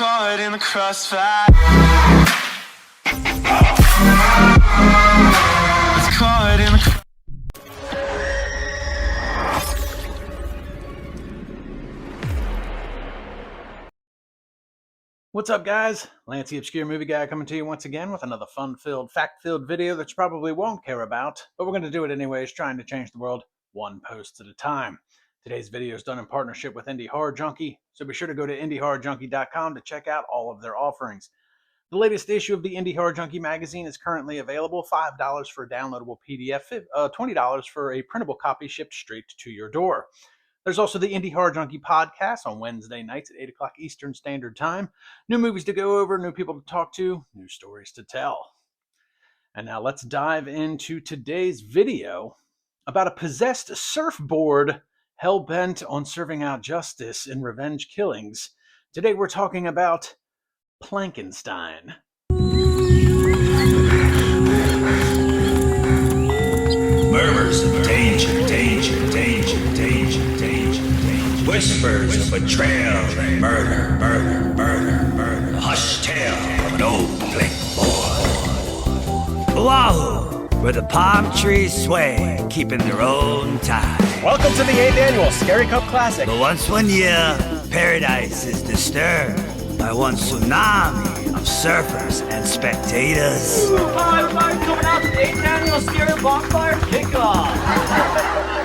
caught in the crossfire. It's caught in the What's up, guys? Lance the Obscure Movie Guy coming to you once again with another fun-filled, fact-filled video that you probably won't care about, but we're going to do it anyways, trying to change the world one post at a time. Today's video is done in partnership with Indie Horror Junkie, so be sure to go to indiehorrorjunkie.com to check out all of their offerings. The latest issue of the Indie Horror Junkie magazine is currently available, $5 for a downloadable PDF, $20 for a printable copy shipped straight to your door. There's also the Indie Horror Junkie podcast on Wednesday nights at 8 o'clock Eastern Standard Time. New movies to go over, new people to talk to, new stories to tell. And now let's dive into today's video about a possessed surfboard hell-bent on serving out justice in revenge killings. Today we're talking about Plankenstein. Murmurs of danger, danger, danger, danger, danger, danger. Whispers of betrayal and murder, murder, murder, murder. The hushed tale of an old black boy. Oahu, where the palm trees sway, keeping their own time. Welcome to the 8th annual Scary Cup Classic. But once one year, paradise is disturbed by one tsunami of surfers and spectators. Hi, everybody, coming out to the 8th annual Scary Bonfire Kickoff.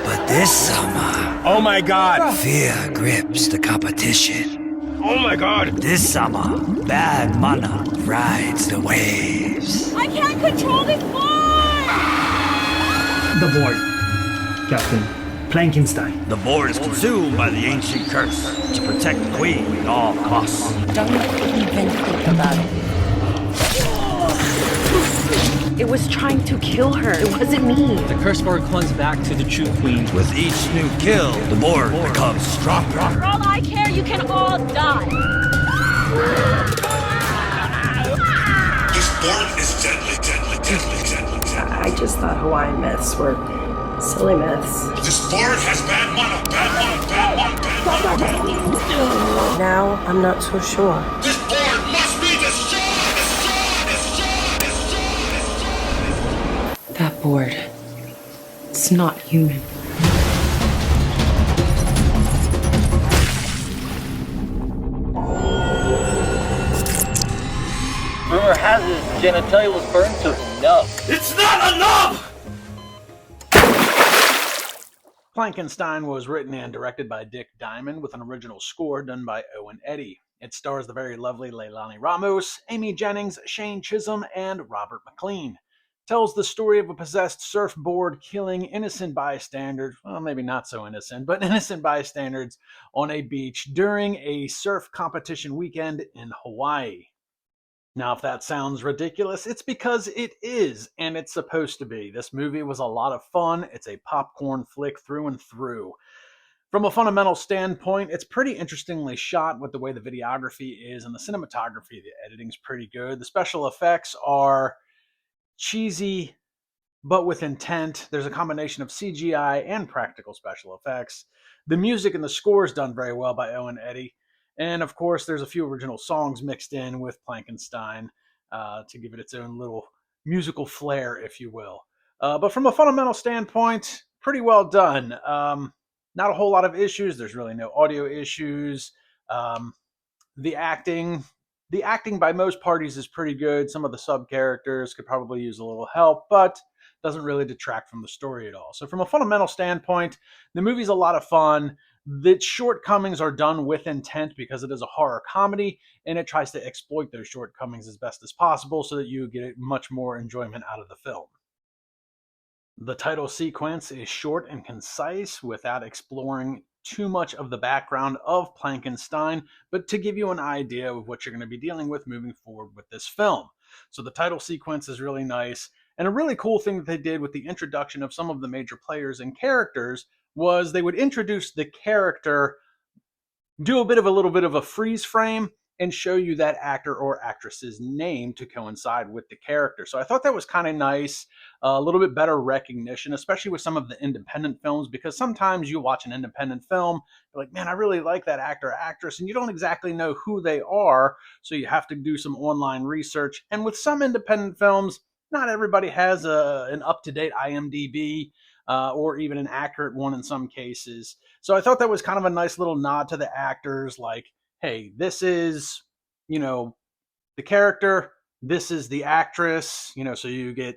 But this summer, Oh my god. fear grips the competition. Oh my god. This summer, bad mana rides the waves. I can't control this board! The board, Captain Plankenstein. The board is consumed by the ancient curse to protect the queen at all costs. Don't even think about it. It was trying to kill her. It wasn't me. The curse board clungs back to the true queen. With each new kill, the board becomes stronger. For all I care, you can all die. This board is deadly, deadly, deadly, deadly, deadly. I just thought Hawaiian myths were silly myths. This board has bad mana, bad mana, bad mana, bad mana. Now I'm not so sure. This board must be destroyed, destroyed, destroyed, destroyed, destroyed. That board, it's not human. Rumor has it his genitalia was burned to enough. It's not enough! Plankenstein was written and directed by Dick Diamond with an original score done by Owen Eddy. It stars the very lovely Leilani Ramos, Amy Jennings, Shane Chisholm, and Robert McLean. Tells the story of a possessed surfboard killing innocent bystanders, well, maybe not so innocent, but innocent bystanders on a beach during a surf competition weekend in Hawaii. Now, if that sounds ridiculous, it's because it is, and it's supposed to be. This movie was a lot of fun. It's a popcorn flick through and through. From a fundamental standpoint, it's pretty interestingly shot with the way the videography is and the cinematography. The editing's pretty good. The special effects are cheesy, but with intent. There's a combination of CGI and practical special effects. The music and the score is done very well by Owen Eddy. And of course, there's a few original songs mixed in with Plankenstein to give it its own little musical flair, if you will. But from a fundamental standpoint, pretty well done. Not a whole lot of issues. There's really no audio issues. The acting by most parties is pretty good. Some of the sub-characters could probably use a little help, but doesn't really detract from the story at all. So from a fundamental standpoint, the movie's a lot of fun. The shortcomings are done with intent because it is a horror comedy, and it tries to exploit those shortcomings as best as possible so that you get much more enjoyment out of the film. The title sequence is short and concise without exploring too much of the background of Plankenstein, but to give you an idea of what you're going to be dealing with moving forward with this film. So the title sequence is really nice, and a really cool thing that they did with the introduction of some of the major players and characters was they would introduce the character, do a little bit of a freeze frame, and show you that actor or actress's name to coincide with the character. So I thought that was kind of nice, a little bit better recognition, especially with some of the independent films, because sometimes you watch an independent film, you're like, man, I really like that actor or actress, and you don't exactly know who they are, so you have to do some online research. And with some independent films, not everybody has an up-to-date IMDb or even an accurate one in some cases. So I thought that was kind of a nice little nod to the actors, like, hey, this is, the character, this is the actress, so you get,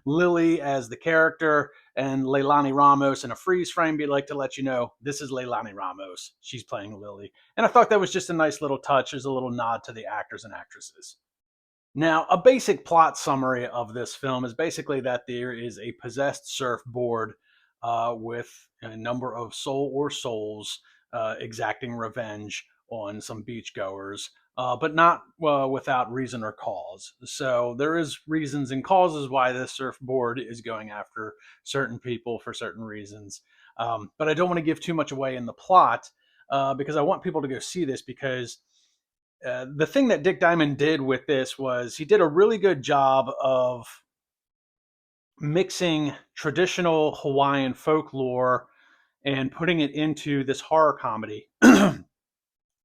Lily as the character and Leilani Ramos in a freeze frame be like to let you know this is Leilani Ramos. She's playing Lily. And I thought that was just a nice little touch as a little nod to the actors and actresses. Now, a basic plot summary of this film is basically that there is a possessed surfboard with a number of soul or souls exacting revenge on some beachgoers, but not without reason or cause. So there is reasons and causes why this surfboard is going after certain people for certain reasons. But I don't want to give too much away in the plot because I want people to go see this, because the thing that Dick Diamond did with this was he did a really good job of mixing traditional Hawaiian folklore and putting it into this horror comedy.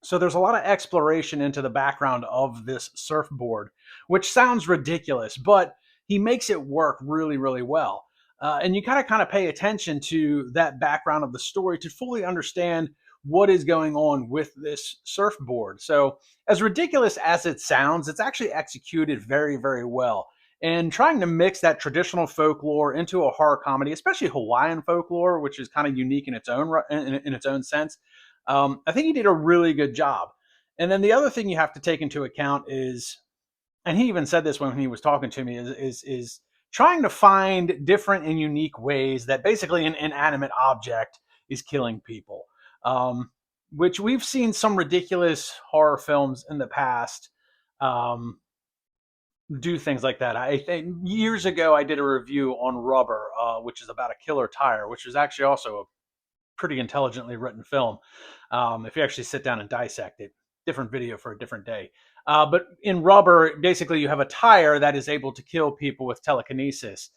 So there's a lot of exploration into the background of this surfboard, which sounds ridiculous, but he makes it work really, really well. And you gotta kind of pay attention to that background of the story to fully understand what is going on with this surfboard. So as ridiculous as it sounds, it's actually executed very, very well. And trying to mix that traditional folklore into a horror comedy, especially Hawaiian folklore, which is kind of unique in its own sense, I think he did a really good job. And then the other thing you have to take into account is, and he even said this when he was talking to me, is trying to find different and unique ways that basically an inanimate object is killing people. Which we've seen some ridiculous horror films in the past do things like that. I think years ago I did a review on Rubber, which is about a killer tire, which is actually also a pretty intelligently written film. If you actually sit down and dissect it, different video for a different day. But in Rubber, basically you have a tire that is able to kill people with telekinesis.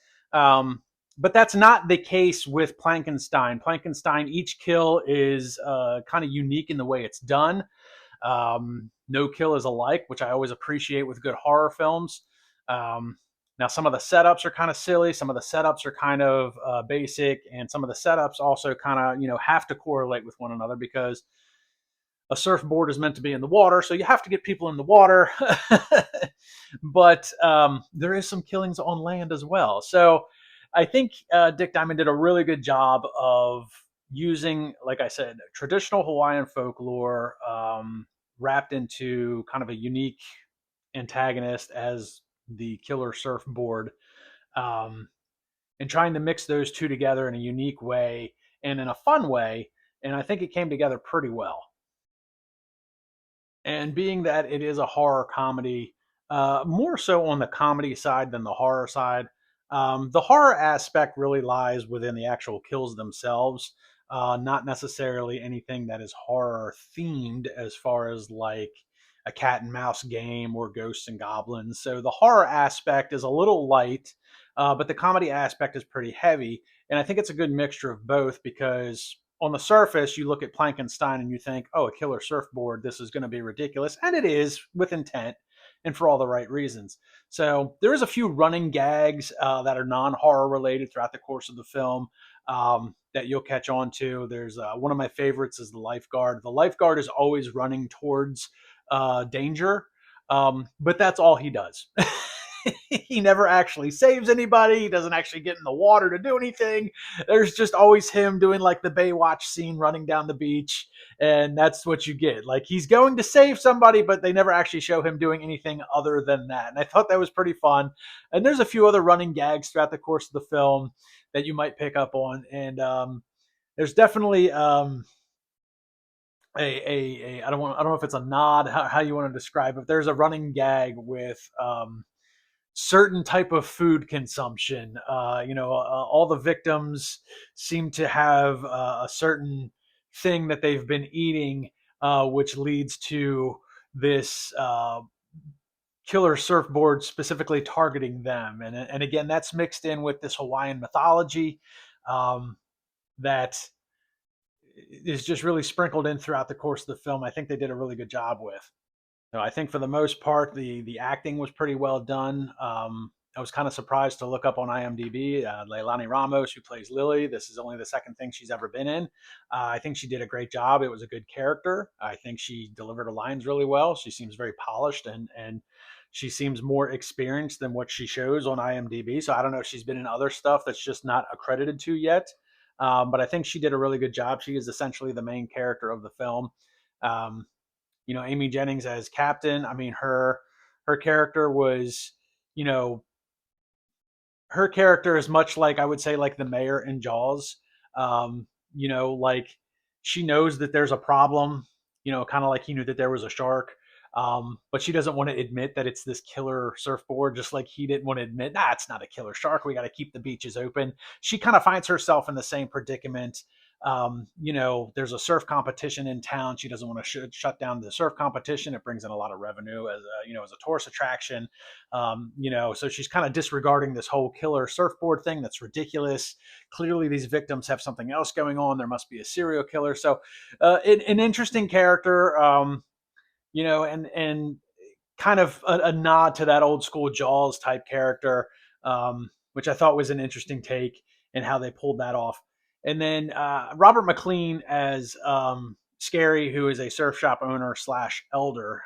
But that's not the case with Plankenstein. Plankenstein, each kill is kind of unique in the way it's done. No kill is alike, which I always appreciate with good horror films. Now, some of the setups are kind of silly. Some of the setups are kind of basic. And some of the setups also kind of, have to correlate with one another, because a surfboard is meant to be in the water. So you have to get people in the water. But there is some killings on land as well. So I think Dick Diamond did a really good job of using, like I said, traditional Hawaiian folklore wrapped into kind of a unique antagonist as the killer surfboard, and trying to mix those two together in a unique way and in a fun way. And I think it came together pretty well. And being that it is a horror comedy, more so on the comedy side than the horror side, the horror aspect really lies within the actual kills themselves, not necessarily anything that is horror themed as far as like a cat and mouse game or ghosts and goblins. So the horror aspect is a little light, but the comedy aspect is pretty heavy. And I think it's a good mixture of both, because on the surface, you look at Plankenstein and you think, oh, a killer surfboard, this is going to be ridiculous. And it is, with intent and for all the right reasons. So there is a few running gags that are non-horror related throughout the course of the film that you'll catch on to. There's one of my favorites is the lifeguard. The lifeguard is always running towards danger, but that's all he does. He never actually saves anybody. He doesn't actually get in the water to do anything. There's just always him doing like the Baywatch scene running down the beach. And that's what you get. Like, he's going to save somebody, but they never actually show him doing anything other than that. And I thought that was pretty fun. And there's a few other running gags throughout the course of the film that you might pick up on. And there's definitely I don't know if it's a nod, how you want to describe it. There's a running gag with certain type of food consumption. All the victims seem to have a certain thing that they've been eating, which leads to this killer surfboard specifically targeting them. And again, that's mixed in with this Hawaiian mythology that is just really sprinkled in throughout the course of the film. I think they did a really good job with. So I think for the most part, the acting was pretty well done. I was kind of surprised to look up on IMDb Leilani Ramos, who plays Lily. This is only the second thing she's ever been in. I think she did a great job. It was a good character. I think she delivered her lines really well. She seems very polished and she seems more experienced than what she shows on IMDb. So I don't know if she's been in other stuff that's just not accredited to yet. But I think she did a really good job. She is essentially the main character of the film. Um, Amy Jennings as Captain. I mean, her character was, you know, her character is much like, I would say, like the mayor in Jaws. Like she knows that there's a problem. Kind of like he knew that there was a shark. But she doesn't want to admit that it's this killer surfboard, just like he didn't want to admit, it's not a killer shark. We got to keep the beaches open. She kind of finds herself in the same predicament. There's a surf competition in town. She doesn't want to shut down the surf competition. It brings in a lot of revenue as a tourist attraction. So she's kind of disregarding this whole killer surfboard thing. That's ridiculous. Clearly these victims have something else going on. There must be a serial killer. So an interesting character, and kind of a nod to that old school Jaws type character, which I thought was an interesting take in how they pulled that off. And then Robert McLean as Scary, who is a surf shop owner / elder,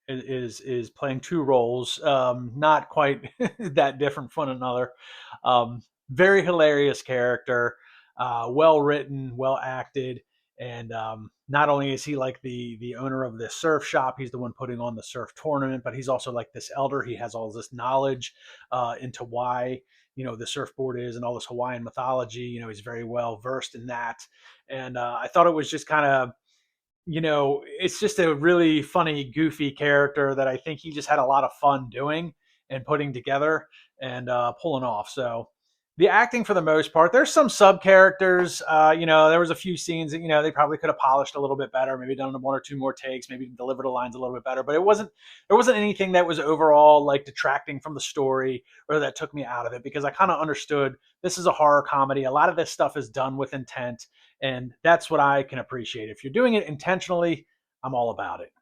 is playing two roles, not quite that different from one another. Very hilarious character, well written, well acted, and not only is he like the owner of this surf shop, he's the one putting on the surf tournament, but he's also like this elder. He has all this knowledge into why the surfboard is and all this Hawaiian mythology. He's very well versed in that, and I thought it was just kind of it's just a really funny, goofy character that I think he just had a lot of fun doing and putting together and pulling off. So the acting for the most part, there's some sub characters. There was a few scenes that, they probably could have polished a little bit better, maybe done one or two more takes, maybe delivered the lines a little bit better, but there wasn't anything that was overall like detracting from the story or that took me out of it, because I kind of understood this is a horror comedy. A lot of this stuff is done with intent, and that's what I can appreciate. If you're doing it intentionally, I'm all about it.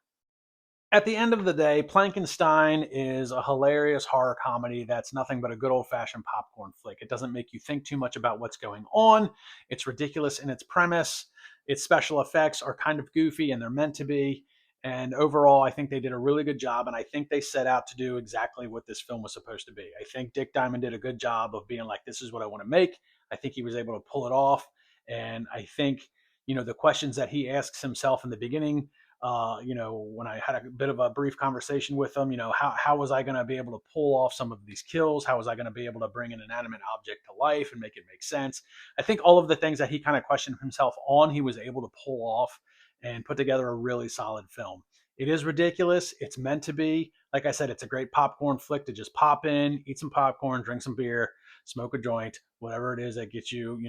At the end of the day, Plankenstein is a hilarious horror comedy that's nothing but a good old-fashioned popcorn flick. It doesn't make you think too much about what's going on. It's ridiculous in its premise. Its special effects are kind of goofy, and they're meant to be. And overall, I think they did a really good job, and I think they set out to do exactly what this film was supposed to be. I think Dick Diamond did a good job of being like, this is what I want to make. I think he was able to pull it off, and I think, the questions that he asks himself in the beginning, when I had a bit of a brief conversation with him, how was I going to be able to pull off some of these kills? How was I going to be able to bring an inanimate object to life and make it make sense? I think all of the things that he kind of questioned himself on, he was able to pull off and put together a really solid film. It is ridiculous. It's meant to be. Like I said, it's a great popcorn flick to just pop in, eat some popcorn, drink some beer, smoke a joint, whatever it is that gets you,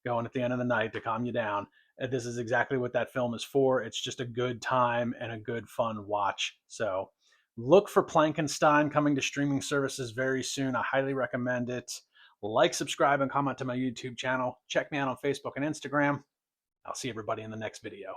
going at the end of the night to calm you down. This is exactly what that film is for. It's just a good time and a good fun watch. So look for Plankenstein coming to streaming services very soon. I highly recommend it. Like, subscribe, and comment to my YouTube channel. Check me out on Facebook and Instagram. I'll see everybody in the next video.